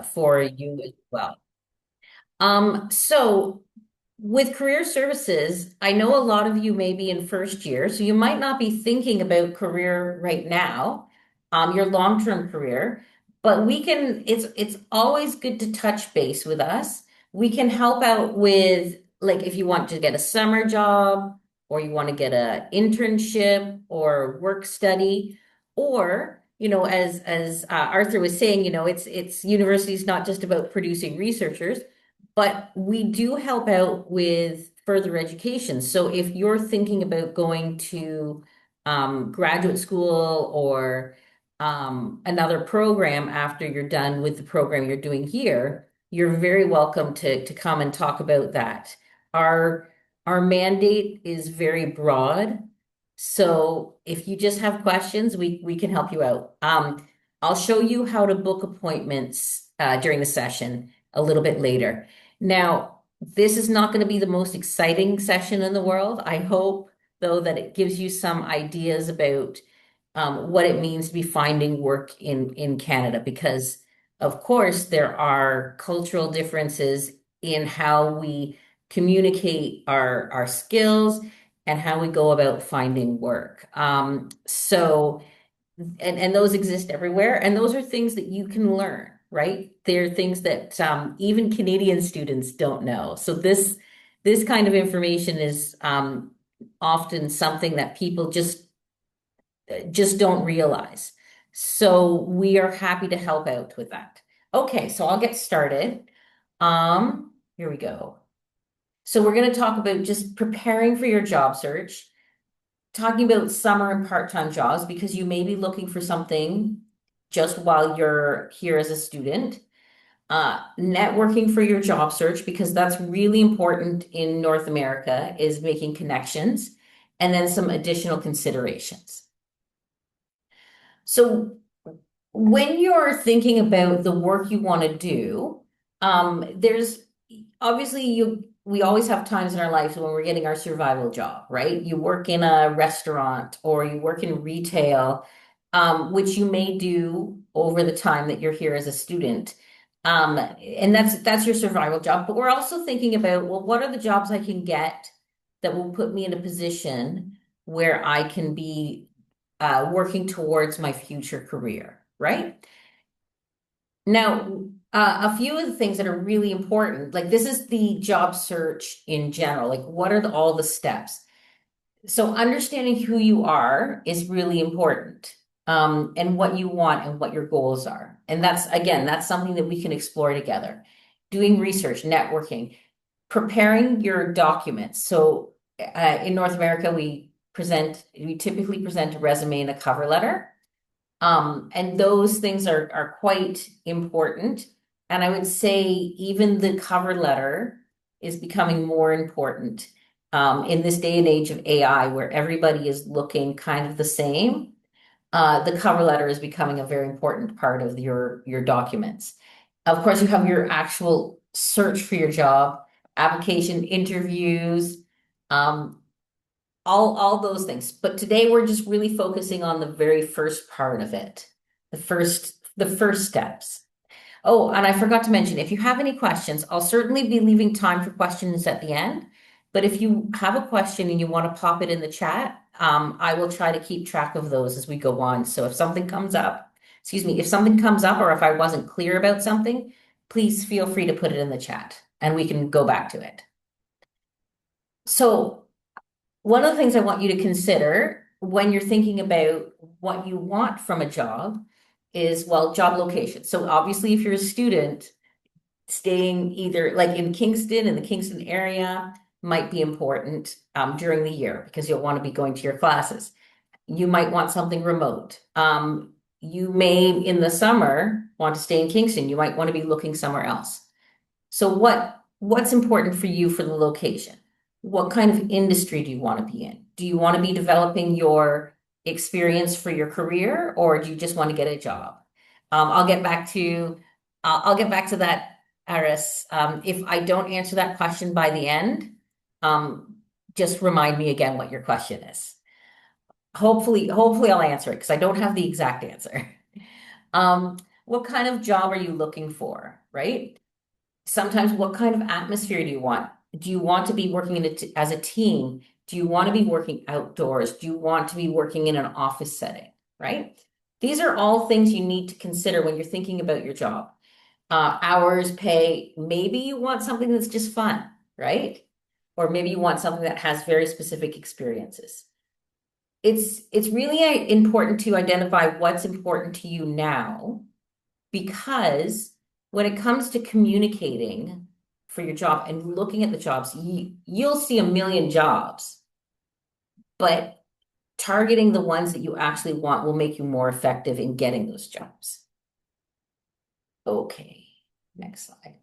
for you as well. So with career services, I know a lot of you may be in first year, so you might not be thinking about career right now, your long-term career, but it's always good to touch base with us. We can help out with, like, if you want to get a summer job or you want to get a internship or work study, or as Arthur was saying, it's university is not just about producing researchers, but we do help out with further education. So if you're thinking about going to graduate school or another program after you're done with the program you're doing here, you're very welcome to come and talk about that. Our our mandate is very broad. So if you just have questions, we can help you out. I'll show you how to book appointments during the session a little bit later. Now, this is not going to be the most exciting session in the world. I hope, though, that it gives you some ideas about what it means to be finding work in Canada, because, of course, there are cultural differences in how we communicate our skills and how we go about finding work. And those exist everywhere, and those are things that you can learn, right? They're things that even Canadian students don't know. So this kind of information is often something that people just don't realize. So we are happy to help out with that. Okay, so I'll get started. Here we go. So we're going to talk about just preparing for your job search, talking about summer and part-time jobs because you may be looking for something just while you're here as a student. Networking for your job search because that's really important in North America, is making connections, and then some additional considerations. So when you're thinking about the work you want to do, there's obviously we always have times in our lives when we're getting our survival job, right? You work in a restaurant or you work in retail, which you may do over the time that you're here as a student. And that's your survival job. But we're also thinking about, well, what are the jobs I can get that will put me in a position where I can be working towards my future career, right? Now, a few of the things that are really important, like this is the job search in general, like what are all the steps? So understanding who you are is really important, and what you want and what your goals are. And that's something that we can explore together. Doing research, networking, preparing your documents. So in North America, we typically present a resume and a cover letter. And those things are quite important. And I would say even the cover letter is becoming more important in this day and age of AI, where everybody is looking kind of the same. The cover letter is becoming a very important part of your documents. Of course, you have your actual search for your job, application, interviews, um, all those things. But today we're just really focusing on the very first part of it, the first steps. Oh, and I forgot to mention, if you have any questions, I'll certainly be leaving time for questions at the end. But if you have a question and you want to pop it in the chat, I will try to keep track of those as we go on. So if something comes up, excuse me, if something comes up or if I wasn't clear about something, please feel free to put it in the chat and we can go back to it. So one of the things I want you to consider when you're thinking about what you want from a job is, well, job location. So obviously, if you're a student, staying either like in Kingston, in the Kingston area, might be important during the year because you'll want to be going to your classes. You might want something remote. You may, in the summer, want to stay in Kingston. You might want to be looking somewhere else. So what's important for you for the location? What kind of industry do you want to be in? Do you want to be developing your experience for your career, or do you just want to get a job? I'll get back to that, Aris. If I don't answer that question by the end, um, just remind me again what your question is. Hopefully I'll answer it because I don't have the exact answer. Um, what kind of job are you looking for, right? Sometimes what kind of atmosphere do you want? Do you want to be working as a team? Do you want to be working outdoors? Do you want to be working in an office setting, right? These are all things you need to consider when you're thinking about your job. Hours, pay, maybe you want something that's just fun, right? Or maybe you want something that has very specific experiences. It's really important to identify what's important to you now, because when it comes to communicating for your job and looking at the jobs, you'll see a million jobs, but targeting the ones that you actually want will make you more effective in getting those jobs. Okay, next slide.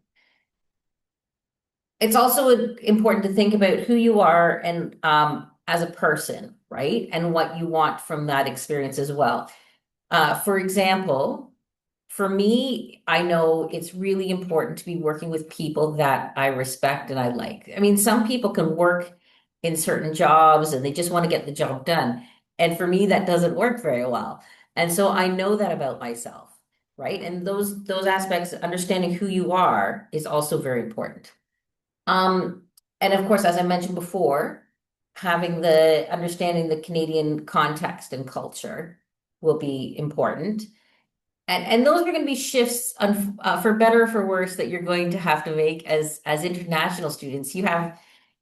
It's also important to think about who you are and as a person, right? And what you want from that experience as well. For example, for me, I know it's really important to be working with people that I respect and I like. I mean, some people can work in certain jobs and they just want to get the job done. And for me, that doesn't work very well. And so I know that about myself, right? And those aspects, understanding who you are is also very important. Um, and of course, as I mentioned before, having the understanding the Canadian context and culture will be important. And those are going to be shifts for better or for worse that you're going to have to make as international students. You have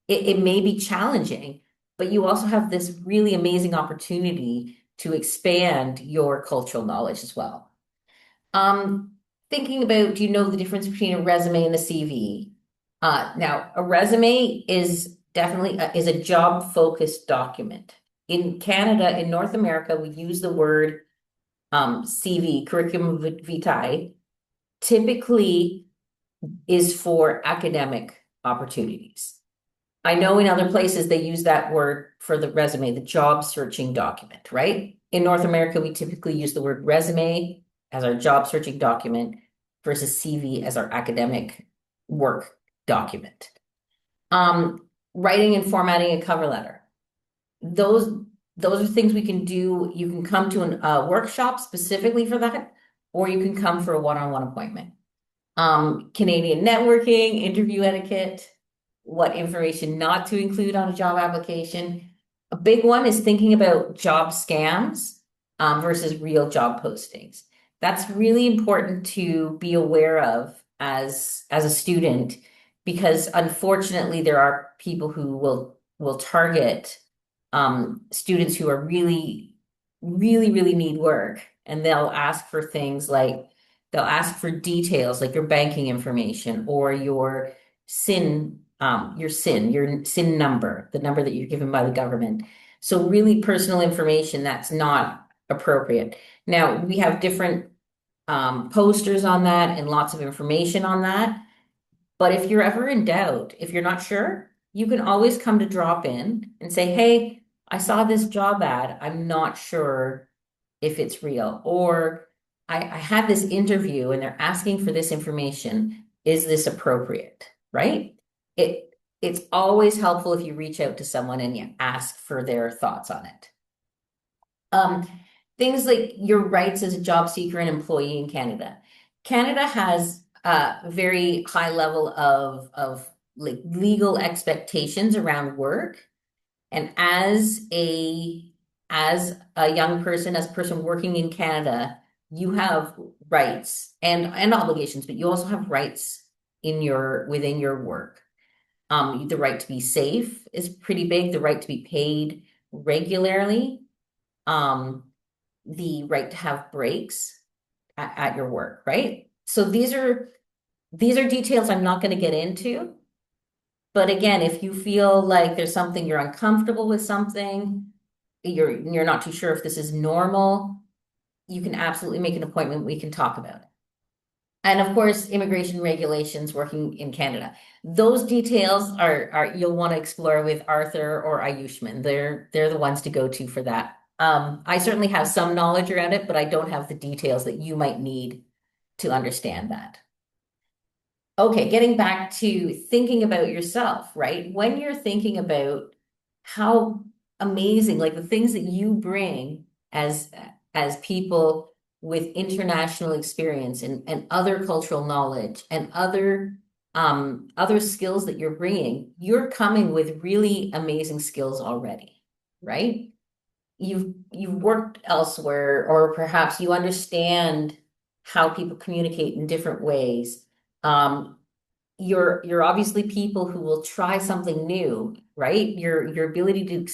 it may be challenging, but you also have this really amazing opportunity to expand your cultural knowledge as well. Um, Thinking about, do you know the difference between a resume and a CV? Now, a resume is definitely is a job-focused document. In Canada, in North America, we use the word CV, curriculum vitae, typically is for academic opportunities. I know in other places they use that word for the resume, the job searching document, right? In North America, we typically use the word resume as our job searching document versus CV as our academic work document. Writing and formatting a cover letter. Those those are things we can do. You can come to a workshop specifically for that, or you can come for a one-on-one appointment. Canadian networking, interview etiquette, what information not to include on a job application. A big one is thinking about job scams versus real job postings. That's really important to be aware of as a student, because unfortunately there are people who will target students who are really need work, and they'll ask for things like they'll ask for details like your banking information or your SIN number, the number that you're given by the government. So really personal information that's not appropriate. Now we have different posters on that and lots of information on that. But if you're ever in doubt, if you're not sure, you can always come to drop in and say, hey, I saw this job ad. I'm not sure if it's real. Or I had this interview and they're asking for this information. Is this appropriate? Right? It's always helpful if you reach out to someone and you ask for their thoughts on it. Things like your rights as a job seeker and employee in Canada. Canada has a very high level of like legal expectations around work. And as a young person, as a person working in Canada, you have rights and obligations, but you also have rights within your work. The right to be safe is pretty big, the right to be paid regularly, the right to have breaks at your work, right? So these are details I'm not going to get into. But again, if you feel like there's something you're uncomfortable with something, you're not too sure if this is normal, you can absolutely make an appointment. We can talk about it. And of course, immigration regulations working in Canada. Those details are you'll want to explore with Arthur or Ayushman. They're the ones to go to for that. I certainly have some knowledge around it, but I don't have the details that you might need to understand that. Okay, getting back to thinking about yourself, right? When you're thinking about how amazing, like the things that you bring as people with international experience and other cultural knowledge and other skills that you're bringing, you're coming with really amazing skills already, right? You've worked elsewhere, or perhaps you understand how people communicate in different ways. Um, you're obviously people who will try something new, right? Your ability to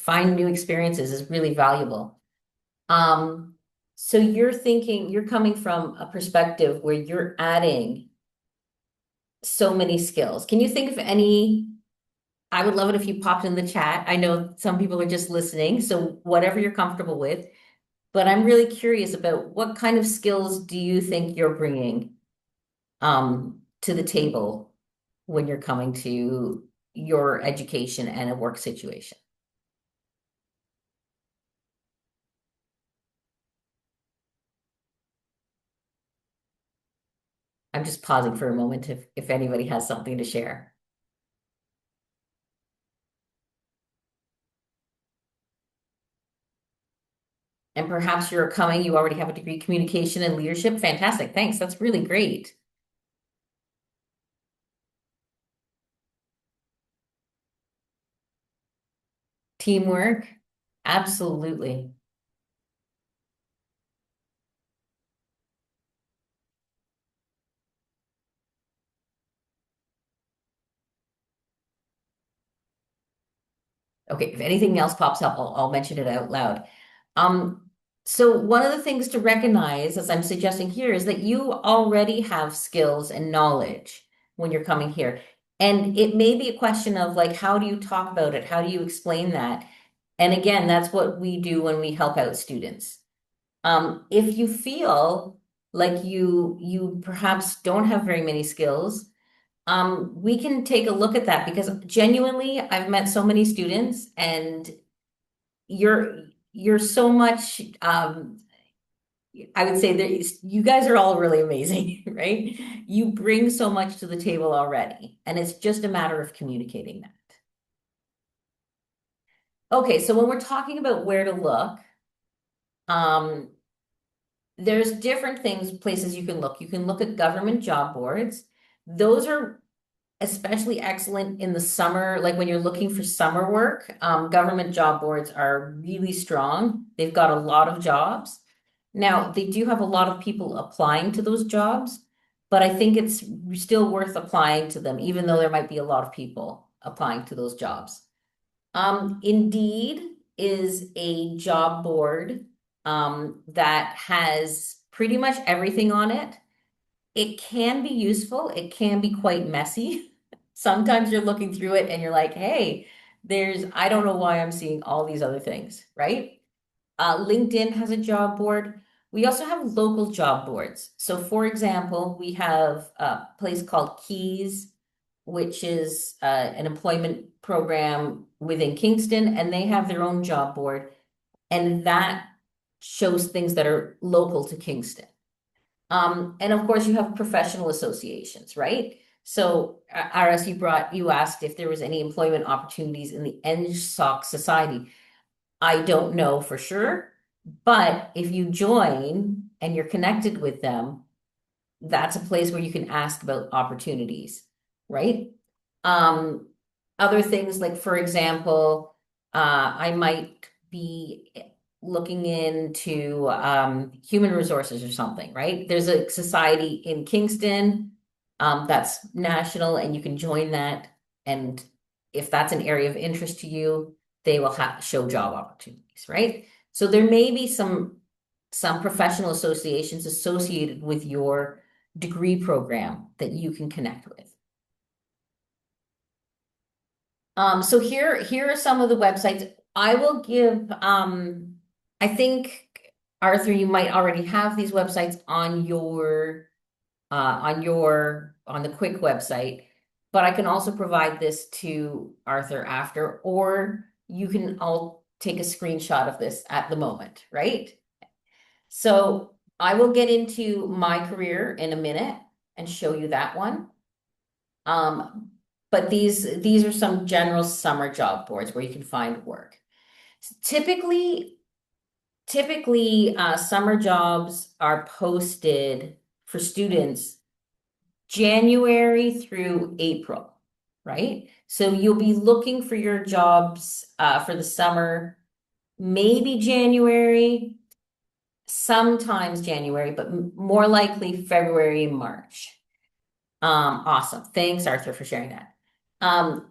find new experiences is really valuable. Um, so you're coming from a perspective where you're adding so many skills. Can you think of any? I would love it if you popped in the chat. I know some people are just listening, so whatever you're comfortable with. But I'm really curious about what kind of skills do you think you're bringing to the table when you're coming to your education and a work situation? I'm just pausing for a moment if anybody has something to share. And perhaps you already have a degree in communication and leadership. Fantastic. Thanks. That's really great. Teamwork. Absolutely. Okay, if anything else pops up, I'll mention it out loud. Um, so one of the things to recognize, as I'm suggesting here, is that you already have skills and knowledge when you're coming here. And it may be a question of like, how do you talk about it? How do you explain that? And again, that's what we do when we help out students. If you feel like you perhaps don't have very many skills, we can take a look at that because genuinely, I've met so many students and you're you're so much I would say that you guys are all really amazing, right? You bring so much to the table already, and it's just a matter of communicating that. Okay, so when we're talking about where to look, um, there's different things, places you can look. You can look at government job boards. Those are especially excellent in the summer, like when you're looking for summer work. Government job boards are really strong. They've got a lot of jobs. Now, they do have a lot of people applying to those jobs, but I think it's still worth applying to them, even though there might be a lot of people applying to those jobs. Indeed is a job board that has pretty much everything on it. It can be useful. It can be quite messy. Sometimes you're looking through it and you're like, hey, I don't know why I'm seeing all these other things, right? LinkedIn has a job board. We also have local job boards. So, for example, we have a place called Keys, which is an employment program within Kingston, and they have their own job board, and that shows things that are local to Kingston. And of course, you have professional associations, right? So, RS, you asked if there was any employment opportunities in the NSOC Society. I don't know for sure, but if you join and you're connected with them, that's a place where you can ask about opportunities, right? Um, Other things like, for example, I might be looking into human resources or something, right? There's a society in Kingston that's national, and you can join that. And if that's an area of interest to you, they will show job opportunities, right? So there may be some professional associations associated with your degree program that you can connect with. So here are some of the websites. I will give, I think, Arthur, you might already have these websites on the Quick website, but I can also provide this to Arthur after, or you can all take a screenshot of this at the moment, right? So I will get into my career in a minute and show you that one. Um, but these are some general summer job boards where you can find work. Typically, typically, summer jobs are posted for students January through April, right? So you'll be looking for your jobs for the summer, maybe January, sometimes January, but more likely February, March. Awesome. Thanks, Arthur, for sharing that. Um,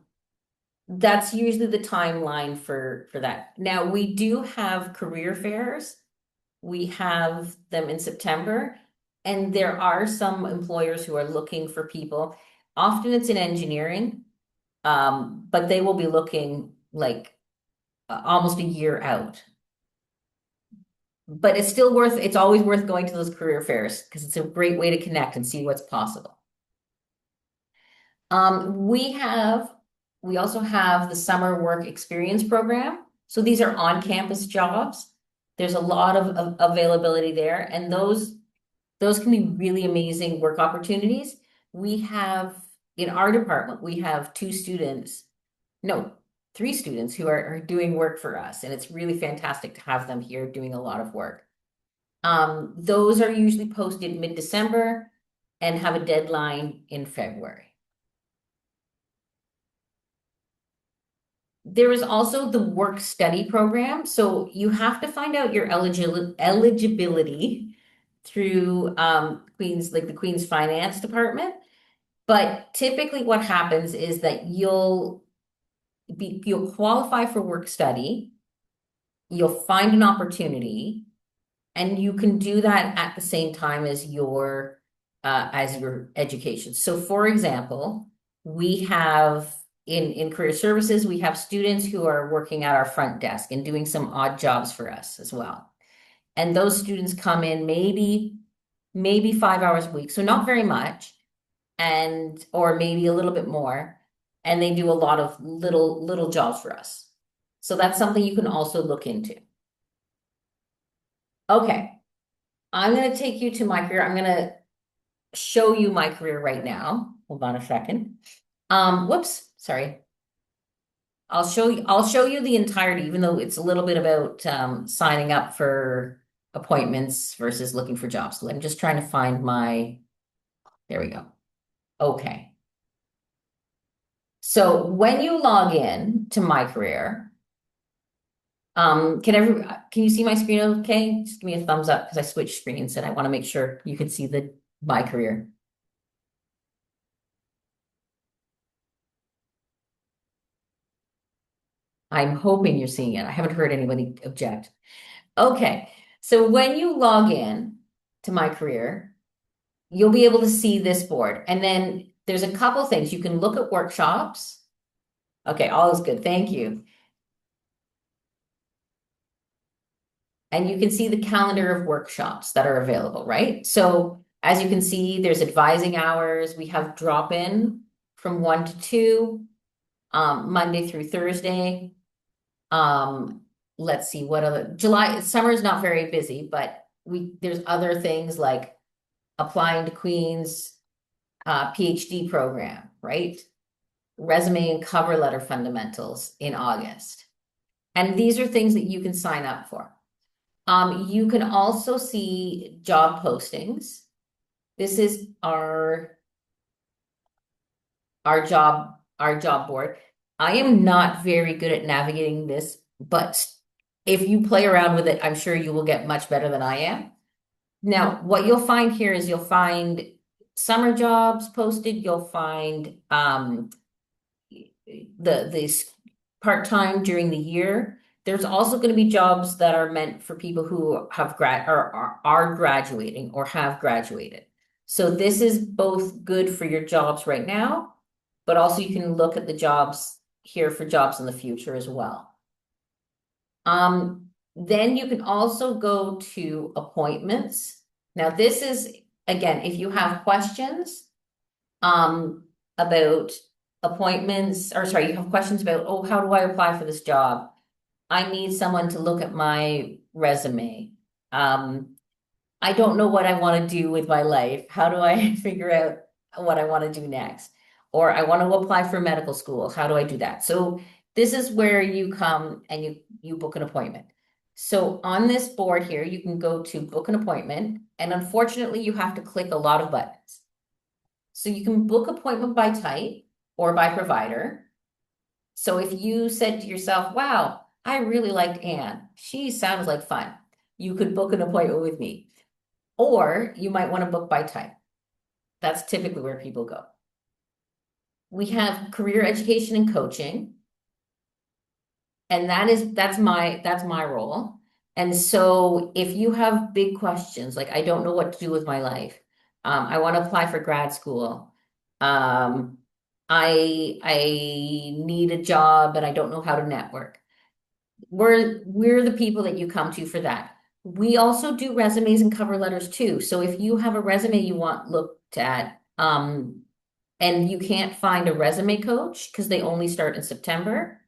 that's usually the timeline for that. Now we do have career fairs. We have them in September, and there are some employers who are looking for people. Often it's in engineering, but they will be looking like almost a year out. But it's always worth going to those career fairs because it's a great way to connect and see what's possible. Um, we have, we also have the summer work experience program. So these are on-campus jobs. There's a lot of availability there, and those can be really amazing work opportunities. We have, in our department, we have two students, no, three students who are doing work for us, and it's really fantastic to have them here doing a lot of work. Those are usually posted mid-December and have a deadline in February. There is also the work study program. So you have to find out your eligibility through Queen's, like the Queen's Finance Department. But typically what happens is that you'll qualify for work study, you'll find an opportunity, and you can do that at the same time as your education. So for example, we have in career services, we have students who are working at our front desk and doing some odd jobs for us as well. And those students come in maybe 5 hours a week, so not very much, and or maybe a little bit more, and they do a lot of little jobs for us. So that's something you can also look into. Okay, I'm going to take you to my career. I'm going to show you my career right now. Hold on a second. Whoops, sorry. I'll show you the entirety, even though it's a little bit about signing up for appointments versus looking for jobs. So I'm just trying to find there we go. Okay. So when you log in to my career, can you see my screen okay? Just give me a thumbs up because I switched screens and I want to make sure you can see my career. I'm hoping you're seeing it. I haven't heard anybody object. Okay, so when you log in to my career, you'll be able to see this board. And then there's a couple things. You can look at workshops. Okay, all is good. Thank you. And you can see the calendar of workshops that are available, right? So as you can see, there's advising hours. We have drop-in from 1 to 2, Monday through Thursday. Let's see what other summer is not very busy, but there's other things like applying to Queen's PhD program, right? Resume and cover letter fundamentals in August. And these are things that you can sign up for. You can also see job postings. This is our job board. I am not very good at navigating this, but if you play around with it, I'm sure you will get much better than I am. Now, what you'll find here is you'll find summer jobs posted. You'll find the part-time during the year. There's also going to be jobs that are meant for people who have are graduating or have graduated. So this is both good for your jobs right now, but also you can look at the jobs here for jobs in the future as well. Then you can also go to appointments. Now this is, again, if you have questions about appointments, or sorry, you have questions about, oh, how do I apply for this job? I need someone to look at my resume. I don't know what I want to do with my life. How do I figure out what I want to do next? Or I want to apply for medical school. How do I do that? So this is where you come and you book an appointment. So on this board here, you can go to book an appointment, and unfortunately, you have to click a lot of buttons. So you can book appointment by type or by provider. So if you said to yourself, wow, I really liked Anne, she sounds like fun, you could book an appointment with me. Or you might want to book by type. That's typically where people go. We have career education and coaching. And that's my role. And so if you have big questions, like I don't know what to do with my life, I want to apply for grad school. Um, I need a job and I don't know how to network. We're the people that you come to for that. We also do resumes and cover letters too. So if you have a resume you want looked at, and you can't find a resume coach because they only start in September,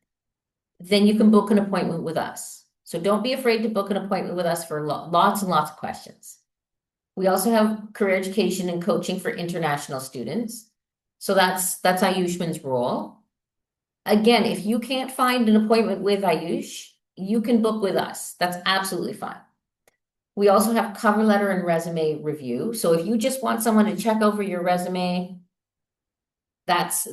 then you can book an appointment with us. So don't be afraid to book an appointment with us for lots and lots of questions. We also have career education and coaching for international students. So that's Ayushman's role. Again, if you can't find an appointment with Ayush, you can book with us. That's absolutely fine. We also have cover letter and resume review. So if you just want someone to check over your resume, that's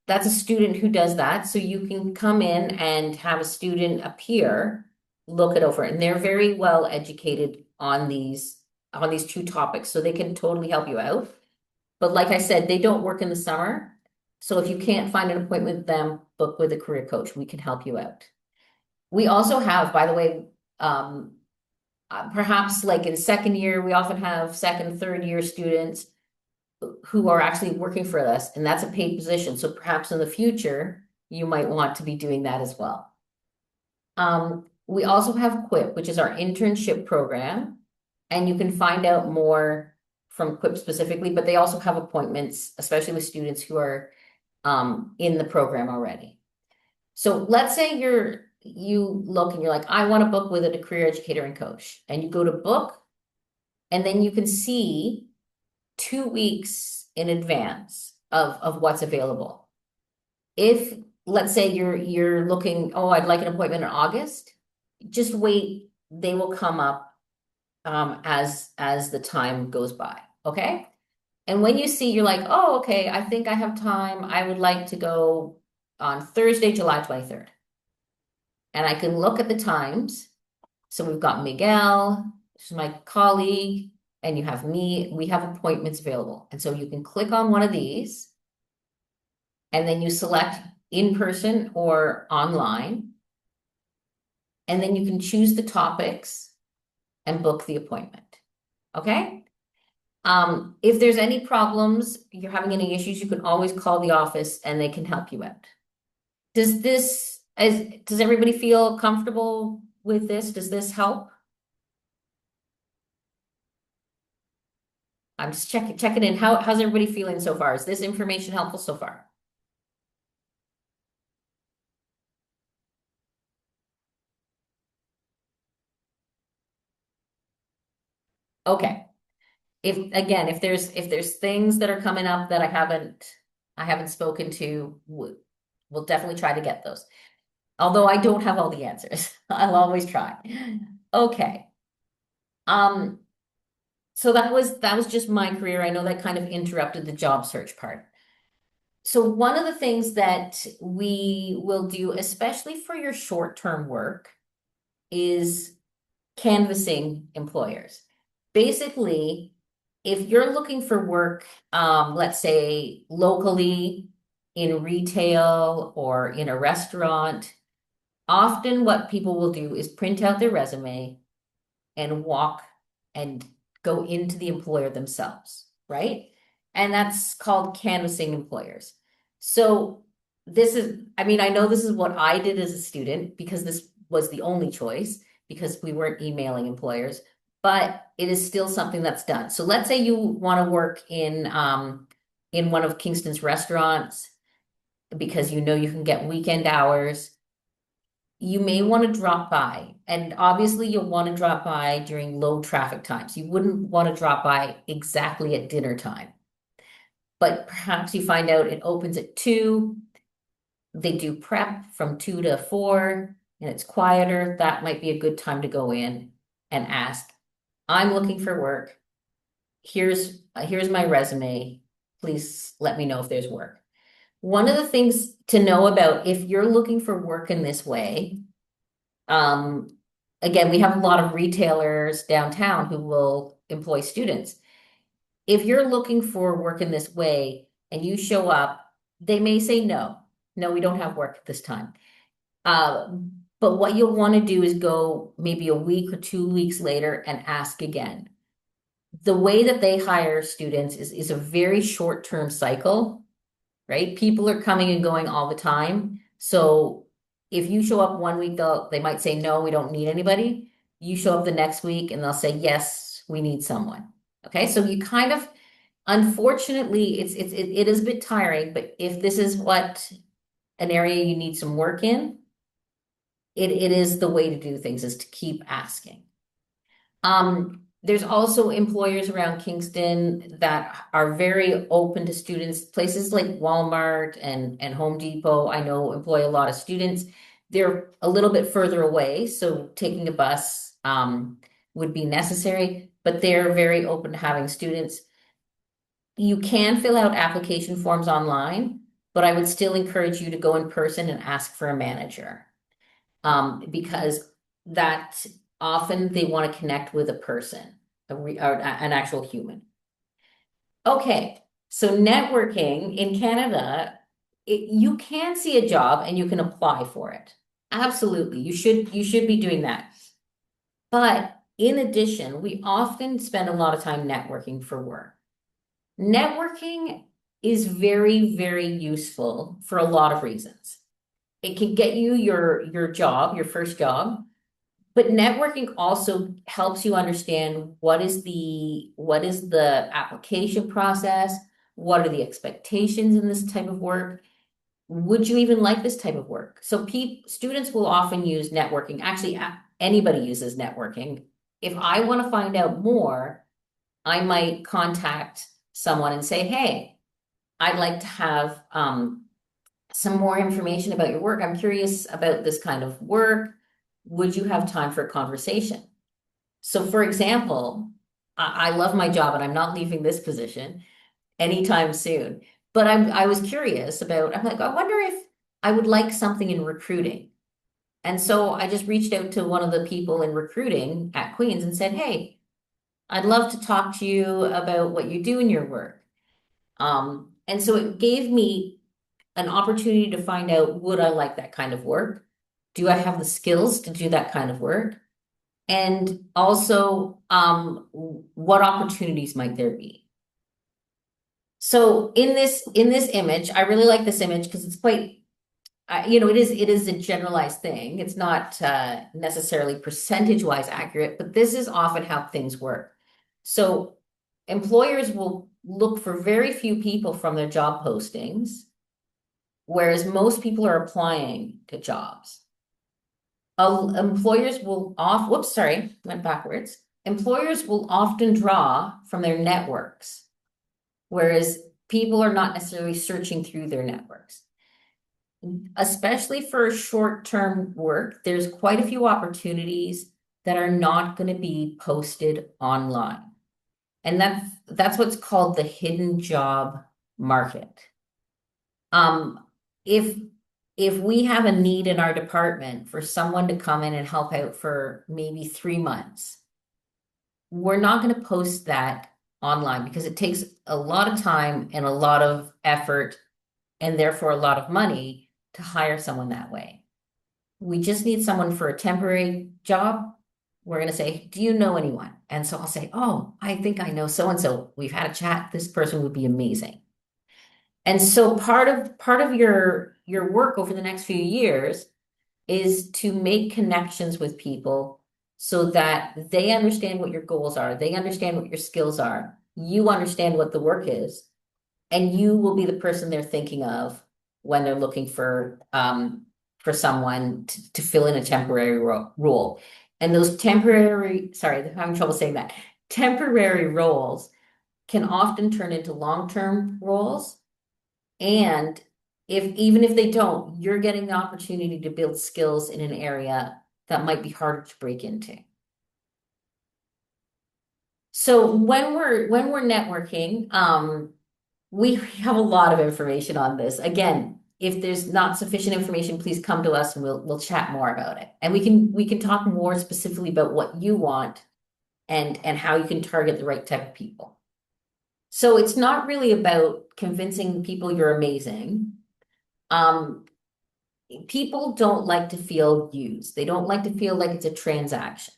a student who does that. So you can come in and have a student, a peer, look it over. And they're very well educated on these two topics. So they can totally help you out. But like I said, they don't work in the summer. So if you can't find an appointment with them, book with a career coach. We can help you out. We also have, by the way, perhaps like in second year, we often have second, third year students who are actually working for us, and that's a paid position. So perhaps in the future, you might want to be doing that as well. We also have QUIP, which is our internship program, and you can find out more from QUIP specifically, but they also have appointments, especially with students who are in the program already. So let's say you look and you're like, I want to book with a career educator and coach, and you go to book, and then you can see 2 weeks in advance of what's available. If let's say you're looking, oh, I'd like an appointment in August, just wait, they will come up as the time goes by. Okay. And when you see, you're like, oh, okay, I think I have time. I would like to go on Thursday, July 23rd. And I can look at the times. So we've got Miguel, this is my colleague, and you have me. We have appointments available. And so you can click on one of these, and then you select in person or online. And then you can choose the topics and book the appointment. Okay? If there's any problems, you're having any issues, you can always call the office and they can help you out. Does everybody feel comfortable with this? Does this help? I'm just checking in. How's everybody feeling so far? Is this information helpful so far? Okay. If there's things that are coming up that I haven't spoken to, we'll definitely try to get those. Although I don't have all the answers. I'll always try. Okay. Um, so that was just my career. I know that kind of interrupted the job search part. So one of the things that we will do, especially for your short-term work, is canvassing employers. Basically, if you're looking for work, let's say locally in retail or in a restaurant, often what people will do is print out their resume and walk and go into the employer themselves, right? And that's called canvassing employers. So I mean, I know this is what I did as a student because this was the only choice because we weren't emailing employers, but it is still something that's done. So let's say you want to work in one of Kingston's restaurants because you know you can get weekend hours. You may want to drop by, and obviously you'll want to drop by during low traffic times. You wouldn't want to drop by exactly at dinner time. But perhaps you find out it opens at 2. They do prep from 2 to 4. and it's quieter, that might be a good time to go in and ask, I'm looking for work. Here's my resume. Please let me know if there's work. One of the things to know about if you're looking for work in this way, um, again, we have a lot of retailers downtown who will employ students. If you're looking for work in this way and you show up, they may say no. No, we don't have work at this time. Uh, but what you'll want to do is go maybe a week or 2 weeks later and ask again. The way that they hire students is a very short-term cycle, right? People are coming and going all the time. So if you show up one week, they might say, no, we don't need anybody. You show up the next week and they'll say, yes, we need someone. Okay, so you kind of, unfortunately, it is a bit tiring, but if this is what an area you need some work in, it is the way to do things is to keep asking. There's also employers around Kingston that are very open to students. Places like Walmart and Home Depot, I know employ a lot of students. They're a little bit further away, so taking a bus would be necessary, but they're very open to having students. You can fill out application forms online, but I would still encourage you to go in person and ask for a manager. Because that often they want to connect with a person, or an actual human. Okay, so networking in Canada, you can see a job and you can apply for it. Absolutely, you should be doing that. But in addition, we often spend a lot of time networking for work. Networking is very, very useful for a lot of reasons. It can get you your job, your first job, but networking also helps you understand what is the application process, what are the expectations in this type of work? Would you even like this type of work? So students will often use networking. Actually, anybody uses networking. If I want to find out more, I might contact someone and say, hey, I'd like to have some more information about your work. I'm curious about this kind of work. Would you have time for a conversation? So, for example, I love my job and I'm not leaving this position anytime soon. But I was curious about, I'm like, I wonder if I would like something in recruiting. And so I just reached out to one of the people in recruiting at Queen's and said, hey, I'd love to talk to you about what you do in your work. And so it gave me an opportunity to find out, would I like that kind of work? Do I have the skills to do that kind of work? And also, what opportunities might there be? So in this image, I really like this image because it's quite, it is a generalized thing. It's not necessarily percentage-wise accurate, but this is often how things work. So employers will look for very few people from their job postings, whereas most people are applying to jobs. Employers will whoops, sorry, went backwards. Employers will often draw from their networks, whereas people are not necessarily searching through their networks. Especially for short-term work, there's quite a few opportunities that are not going to be posted online. And that's what's called the hidden job market. If we have a need in our department for someone to come in and help out for maybe 3 months, we're not going to post that online because it takes a lot of time and a lot of effort and therefore a lot of money to hire someone that way. We just need someone for a temporary job. We're going to say, do you know anyone? And so I'll say, oh, I think I know so and so. We've had a chat. This person would be amazing. And so part of your work over the next few years is to make connections with people so that they understand what your goals are, they understand what your skills are, you understand what the work is, and you will be the person they're thinking of when they're looking for someone to fill in a temporary role. And those sorry, I'm having trouble saying that. Temporary roles can often turn into long-term roles. And even if they don't, you're getting the opportunity to build skills in an area that might be harder to break into. So when we're networking, we have a lot of information on this. Again, if there's not sufficient information, please come to us and we'll chat more about it. And we can talk more specifically about what you want and how you can target the right type of people. So it's not really about convincing people you're amazing. Um, People don't like to feel used. They don't like to feel like it's a transaction,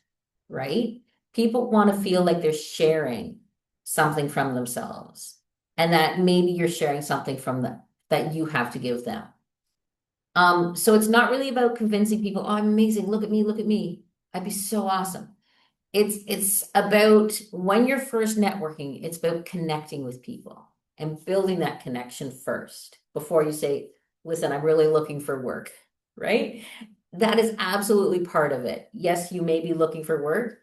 right? People want to feel like they're sharing something from themselves and that maybe you're sharing something from them that you have to give them. So it's not really about convincing people, oh, I'm amazing. Look at me, look at me. I'd be so awesome. It's about when you're first networking, it's about connecting with people and building that connection first before you say, listen, I'm really looking for work, right? That is absolutely part of it. Yes, you may be looking for work,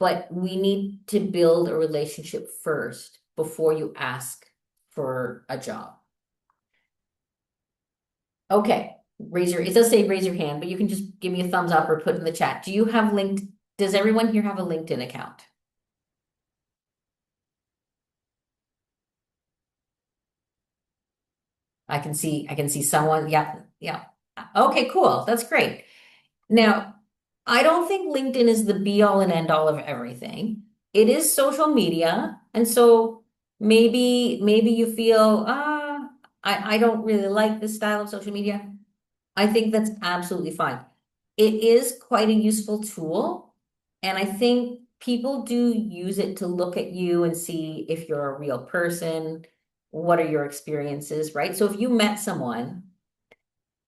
but we need to build a relationship first before you ask for a job. Okay, it does say raise your hand, but you can just give me a thumbs up or put in the chat. Do you have linked, does everyone here have a LinkedIn account? I can see someone. Yeah, yeah. Okay, cool. That's great. Now, I don't think LinkedIn is the be all and end all of everything. It is social media, and so maybe you feel, I don't really like this style of social media. I think that's absolutely fine. It is quite a useful tool, and I think people do use it to look at you and see if you're a real person, what are your experiences, right? So if you met someone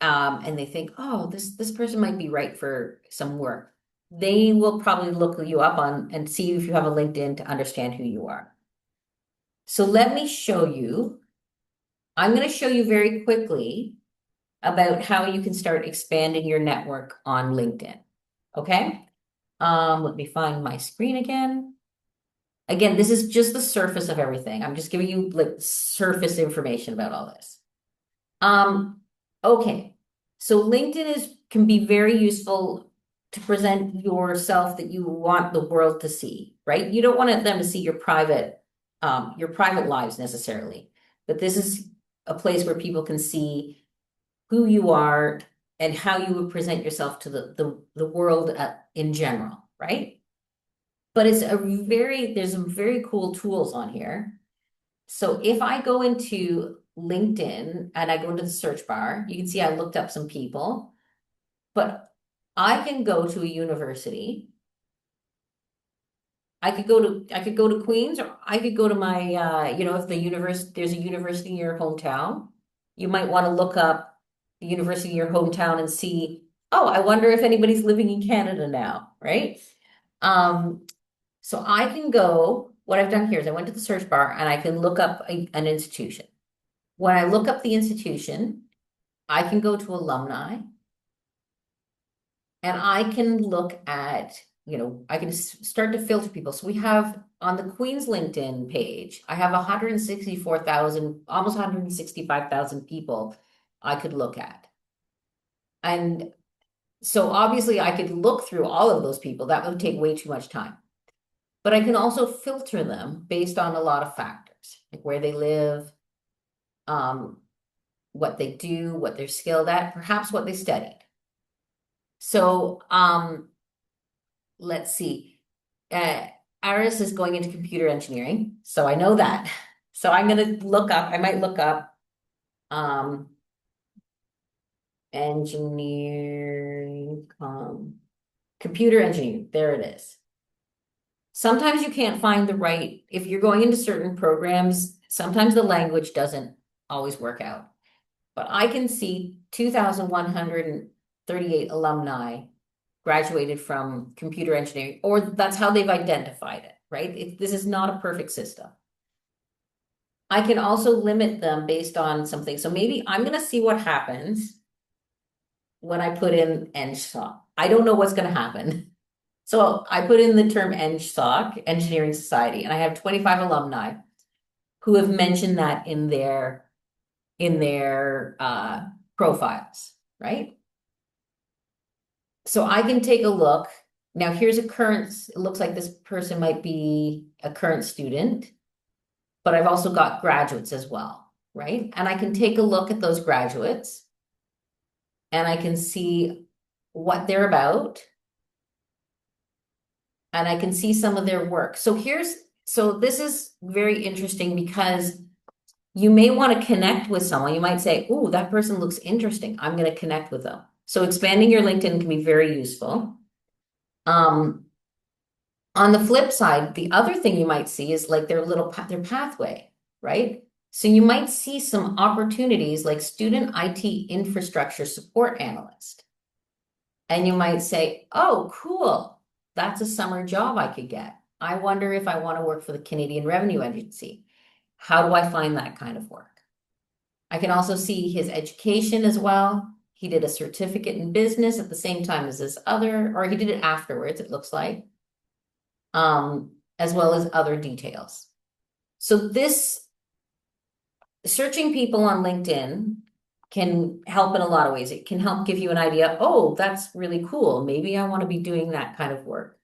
and they think, oh, this person might be right for some work, they will probably look you up on and see if you have a LinkedIn to understand who you are. So let me show you. I'm going to show you very quickly about how you can start expanding your network on LinkedIn. Okay. Let me find my screen again. Again, this is just the surface of everything. I'm just giving you like surface information about all this. Um, okay. So LinkedIn can be very useful to present yourself that you want the world to see, right? You don't want them to see your private lives necessarily, but this is a place where people can see who you are and how you would present yourself to the world in general, right? But there's some very cool tools on here. So if I go into LinkedIn and I go into the search bar, you can see I looked up some people, but I can go to a university. I could go to Queens, or I could go to my if there's a university in your hometown, you might want to look up the university in your hometown and see, oh, I wonder if anybody's living in Canada now, right? Um, so I can go, what I've done here is I went to the search bar and I can look up an institution. When I look up the institution, I can go to alumni and I can look at, I can start to filter people. So we have on the Queen's LinkedIn page, I have 164,000, almost 165,000 people I could look at. And so obviously I could look through all of those people. That would take way too much time. But I can also filter them based on a lot of factors, like where they live, um, what they do, what they're skilled at, perhaps what they studied. So let's see. Uh, Aris is going into computer engineering, so I know that. So I'm going to I might look up um, engineering, computer engineering. There it is. Sometimes you can't find if you're going into certain programs, sometimes the language doesn't always work out. But I can see 2,138 alumni graduated from computer engineering, or that's how they've identified it, right? This is not a perfect system. I can also limit them based on something. So maybe I'm going to see what happens when I put in EngSoc. I don't know what's going to happen. So I put in the term EngSoc, Engineering Society, and I have 25 alumni who have mentioned that in their in their profiles, right? So I can take a look. Now here's a current, it looks like this person might be a current student, but I've also got graduates as well, right? And I can take a look at those graduates and I can see what they're about and I can see some of their work. So this is very interesting because you may want to connect with someone. You might say, "Oh, that person looks interesting. I'm going to connect with them." So expanding your LinkedIn can be very useful. Um, on the flip side, the other thing you might see is like their pathway, right? So you might see some opportunities like student IT infrastructure support analyst. And you might say, "Oh, cool. That's a summer job I could get. I wonder if I want to work for the Canadian Revenue Agency. How do I find that kind of work?" I can also see his education as well. He did a certificate in business at the same time as this other, or he did it afterwards, it looks like, as well as other details. So this searching people on LinkedIn can help in a lot of ways. It can help give you an idea. Oh, that's really cool. Maybe I want to be doing that kind of work.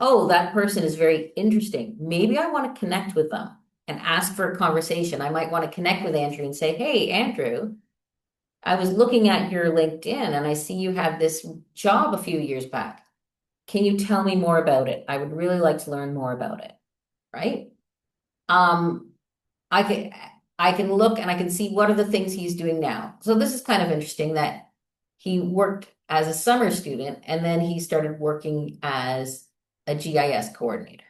Oh, that person is very interesting. Maybe I want to connect with them and ask for a conversation. I might want to connect with Andrew and say, "Hey, Andrew, I was looking at your LinkedIn and I see you had this job a few years back. Can you tell me more about it? I would really like to learn more about it." Right? Um, I can I can look and I can see what are the things he's doing now. So this is kind of interesting that he worked as a summer student and then he started working as a GIS coordinator.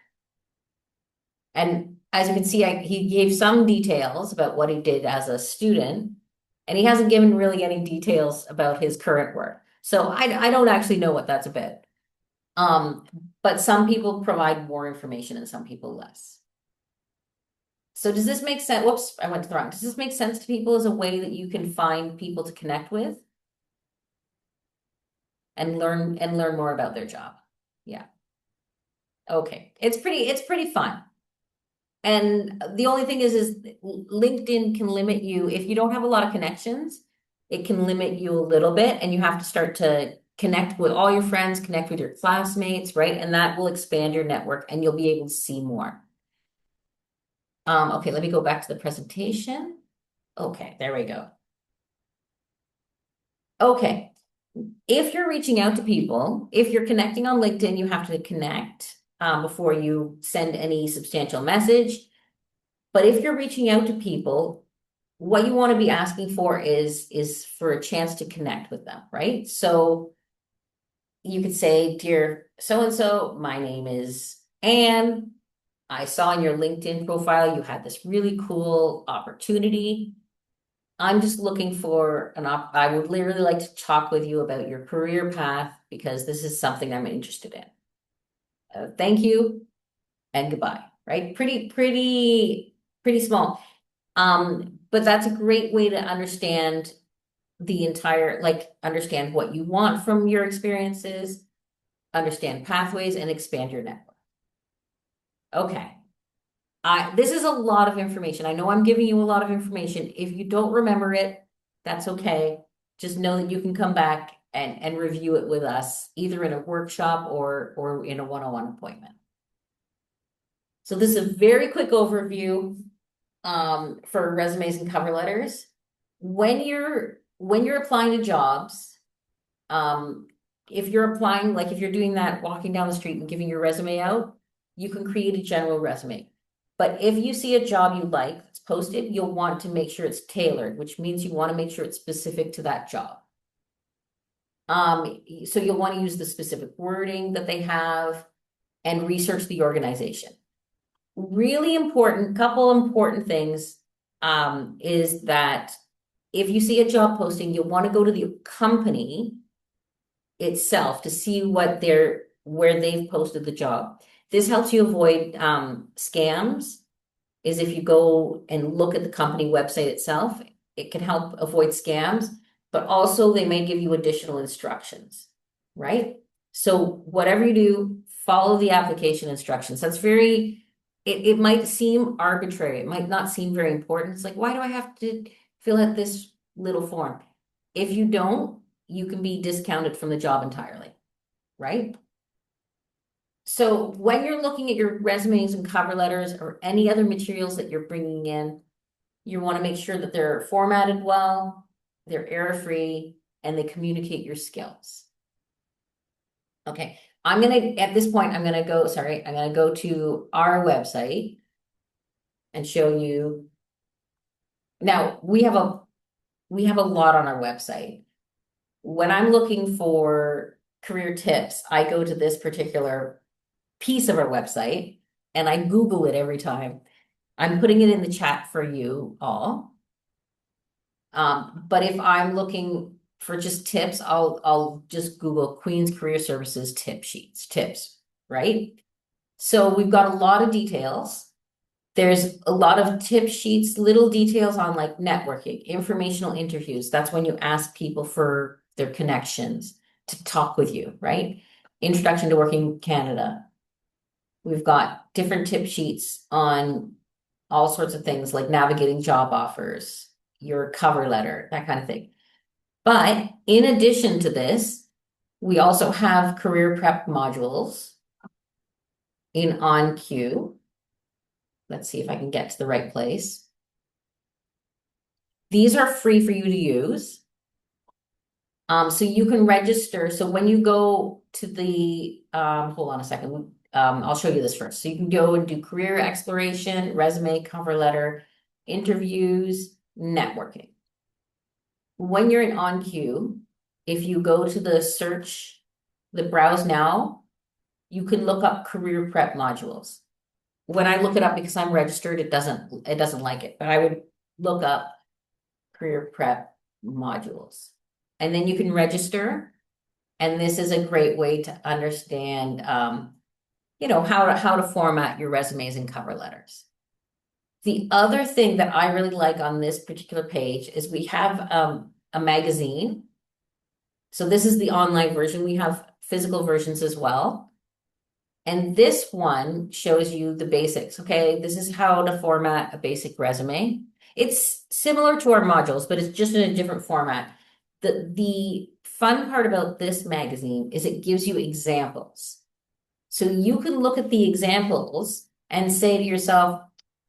And as you can see, he gave some details about what he did as a student, and he hasn't given really any details about his current work. So I don't actually know what that's about. Um, but some people provide more information and some people less. So does this make sense? Whoops, I went to the wrong. Does this make sense to people as a way that you can find people to connect with and learn more about their job? Yeah. Okay. It's pretty fun. And the only thing is LinkedIn can limit you if you don't have a lot of connections, it can limit you a little bit and you have to start to connect with all your friends, connect with your classmates, right? And that will expand your network and you'll be able to see more. Okay, let me go back to the presentation. Okay, there we go. Okay. If you're reaching out to people, if you're connecting on LinkedIn, you have to connect before you send any substantial message. But if you're reaching out to people, what you want to be asking for is for a chance to connect with them, right? So you could say, "Dear so and so, my name is Anne. I saw in your LinkedIn profile you had this really cool opportunity. I'm just looking for I would really like to talk with you about your career path because this is something I'm interested in. Thank you and goodbye." Right? Pretty small. But that's a great way to understand the entire, like, understand what you want from your experiences, understand pathways, and expand your network. Okay. This is a lot of information. I know I'm giving you a lot of information. If you don't remember it, that's okay. Just know that you can come back and review it with us, either in a workshop or in a one-on-one appointment. So this is a very quick overview for resumes and cover letters. When you're applying to jobs, if you're applying, like if you're doing that, walking down the street and giving your resume out, you can create a general resume. But if you see a job you like that's posted, you'll want to make sure it's tailored, which means you want to make sure it's specific to that job. So you'll want to use the specific wording that they have and research the organization. Really important, couple important things, is that if you see a job posting, you'll want to go to the company itself to see where they've posted the job. This helps you avoid scams, is if you go and look at the company website itself, it can help avoid scams, but also they may give you additional instructions, right? So whatever you do, follow the application instructions. It might seem arbitrary. It might not seem very important. It's like, why do I have to fill out this little form. If you don't, you can be discounted from the job entirely, right? So when you're looking at your resumes and cover letters or any other materials that you're bringing in, you want to make sure that they're formatted well, they're error-free, and they communicate your skills. Okay, at this point, I'm gonna go to our website and show you. Now, we have a lot on our website. When I'm looking for career tips, I go to this particular piece of our website and I Google it every time. I'm putting it in the chat for you all. But if I'm looking for just tips, I'll just Google Queen's Career Services tips, right? So we've got a lot of details. There's a lot of tip sheets, little details on like networking, informational interviews. That's when you ask people for their connections to talk with you, right? Introduction to Working Canada. We've got different tip sheets on all sorts of things like navigating job offers, your cover letter, that kind of thing. But in addition to this, we also have career prep modules in OnQ. Let's see if I can get to the right place. These are free for you to use. So you can register. So when you go to the, hold on a second. I'll show you this first. So you can go and do career exploration, resume, cover letter, interviews, networking. When you're in OnQ, if you go to the search, the browse now, you can look up career prep modules. When I look it up because I'm registered, it doesn't like it, but I would look up career prep modules. And then you can register. And this is a great way to understand how to format your resumes and cover letters. The other thing that I really like on this particular page is we have a magazine. So this is the online version. We have physical versions as well. And this one shows you the basics. Okay, this is how to format a basic resume. It's similar to our modules, but it's just in a different format. The fun part about this magazine is it gives you examples. So you can look at the examples and say to yourself,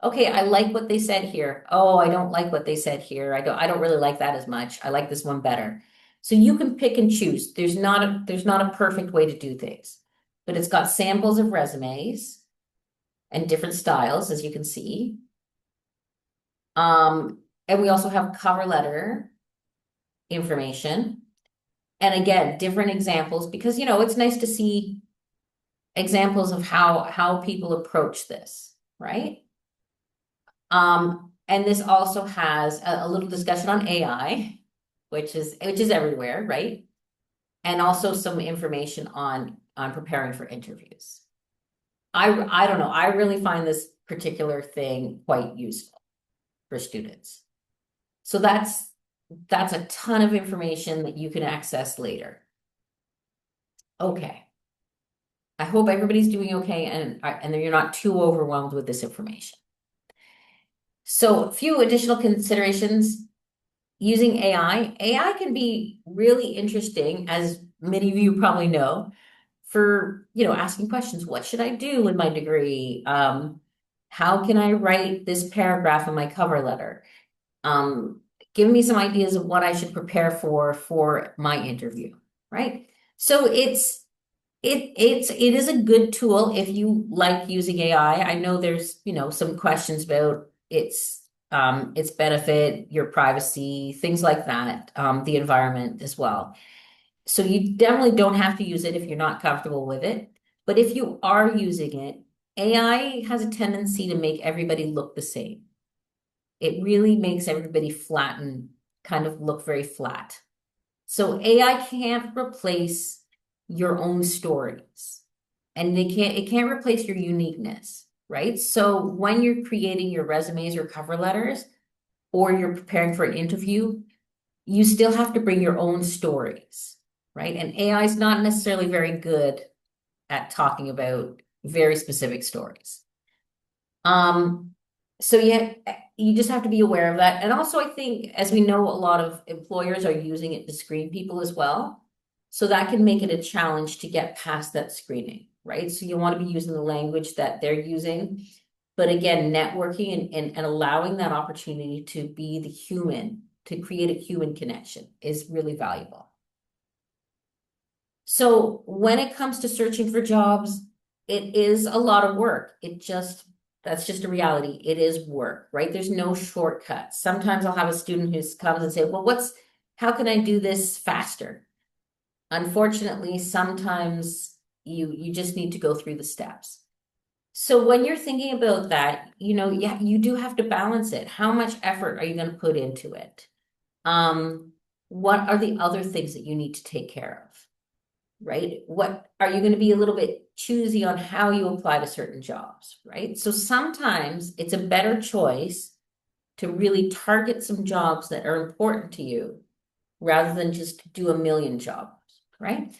okay, I like what they said here. Oh, I don't like what they said here. I don't really like that as much. I like this one better. So you can pick and choose. There's not a perfect way to do things, but it's got samples of resumes and different styles, as you can see. And we also have cover letter information. And again, different examples because, it's nice to see examples of how people approach this, right? And this also has a little discussion on AI, which is everywhere, right? And also some information on preparing for interviews. I don't know. I really find this particular thing quite useful for students. So that's a ton of information that you can access later. Okay. I hope everybody's doing okay and you're not too overwhelmed with this information. So a few additional considerations using AI. AI can be really interesting, as many of you probably know, for asking questions. What should I do in my degree? How can I write this paragraph in my cover letter? Give me some ideas of what I should prepare for my interview, right? So it is a good tool if you like using AI. I know there's some questions about its benefit, your privacy, things like that, the environment as well. So you definitely don't have to use it if you're not comfortable with it. But if you are using it, AI has a tendency to make everybody look the same. It really makes everybody flatten, kind of look very flat. So AI can't replace your own stories, and it can't replace your uniqueness, right? So when you're creating your resumes or cover letters, or you're preparing for an interview, you still have to bring your own stories, right? And AI is not necessarily very good at talking about very specific stories. So yeah, you just have to be aware of that. And also, I think, as we know, a lot of employers are using it to screen people as well. So that can make it a challenge to get past that screening, right? So you want to be using the language that they're using. But again, networking and allowing that opportunity to be the human, to create a human connection is really valuable. So when it comes to searching for jobs, it is a lot of work. That's just a reality. It is work, right? There's no shortcuts. Sometimes I'll have a student who comes and say, well, how can I do this faster? Unfortunately, sometimes you just need to go through the steps. So when you're thinking about that, yeah, you do have to balance it. How much effort are you going to put into it? Um, what are the other things that you need to take care of? Right? What are you going to be a little bit choosy on how you apply to certain jobs, right? So sometimes it's a better choice to really target some jobs that are important to you rather than just do a million jobs, right?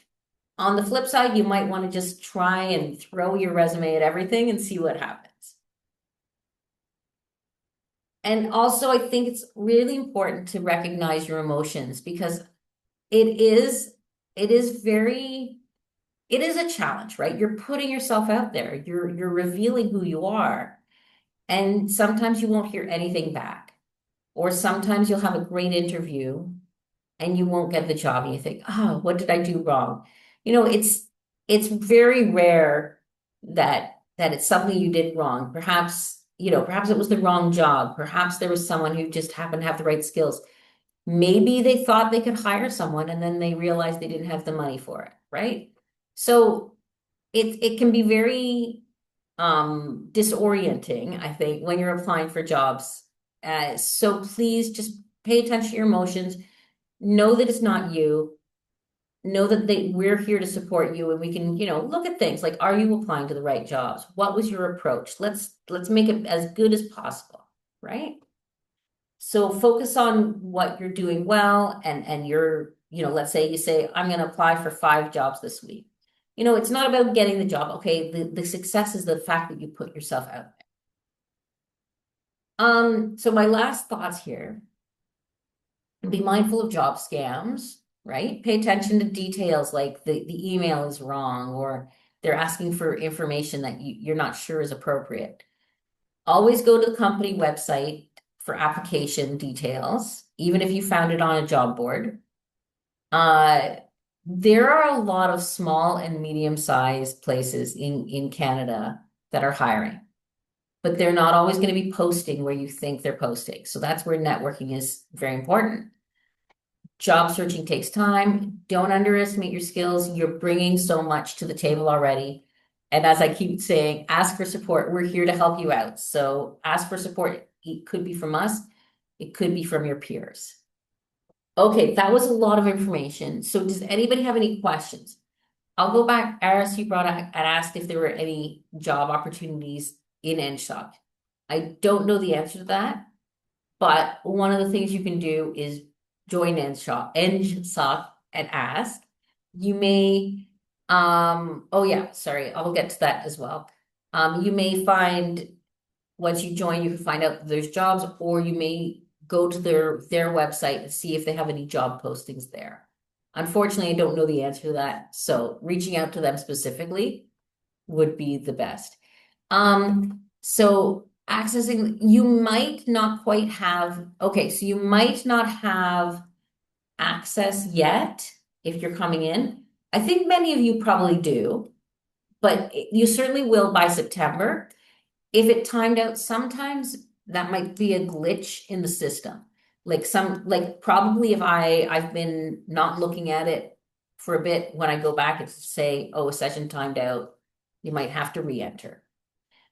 On the flip side, you might want to just try and throw your resume at everything and see what happens. And also, I think it's really important to recognize your emotions because it is, it is very it is a challenge, right? You're putting yourself out there. You're revealing who you are. And sometimes you won't hear anything back. Or sometimes you'll have a great interview and you won't get the job and you think, "Oh, what did I do wrong?" It's very rare that it's something you did wrong. Perhaps it was the wrong job. Perhaps there was someone who just happened to have the right skills. Maybe they thought they could hire someone and then they realized they didn't have the money for it, right? So it can be very disorienting, I think, when you're applying for jobs. So please just pay attention to your emotions. Know that it's not you. Know that we're here to support you and we can, look at things like, are you applying to the right jobs? What was your approach? Let's make it as good as possible, right? So focus on what you're doing well and let's say you say, I'm going to apply for 5 jobs this week. It's not about getting the job. Okay, the success is the fact that you put yourself out there. So my last thoughts here, be mindful of job scams, right? Pay attention to details like the email is wrong or they're asking for information that you're not sure is appropriate. Always go to the company website for application details, even if you found it on a job board. Uh, there are a lot of small and medium-sized places in Canada that are hiring, but they're not always going to be posting where you think they're posting. So that's where networking is very important. Job searching takes time. Don't underestimate your skills. You're bringing so much to the table already. And as I keep saying, ask for support. We're here to help you out. So ask for support. It could be from us. It could be from your peers. Okay, that was a lot of information. So does anybody have any questions? I'll go back. Aris, you brought up and asked if there were any job opportunities in NSHOP. I don't know the answer to that, but one of the things you can do is join NSHOP and ask. You may, oh yeah, sorry, I'll get to that as well. You may find once you join, you can find out there's jobs, or you may go to their website and see if they have any job postings there. Unfortunately, I don't know the answer to that, so reaching out to them specifically would be the best. So accessing, you might not quite have, okay, so you might not have access yet if you're coming in. I think many of you probably do, but you certainly will by September. If it timed out, sometimes that might be a glitch in the system. Like probably if I've been not looking at it for a bit, when I go back and say, oh, a session timed out, you might have to re-enter.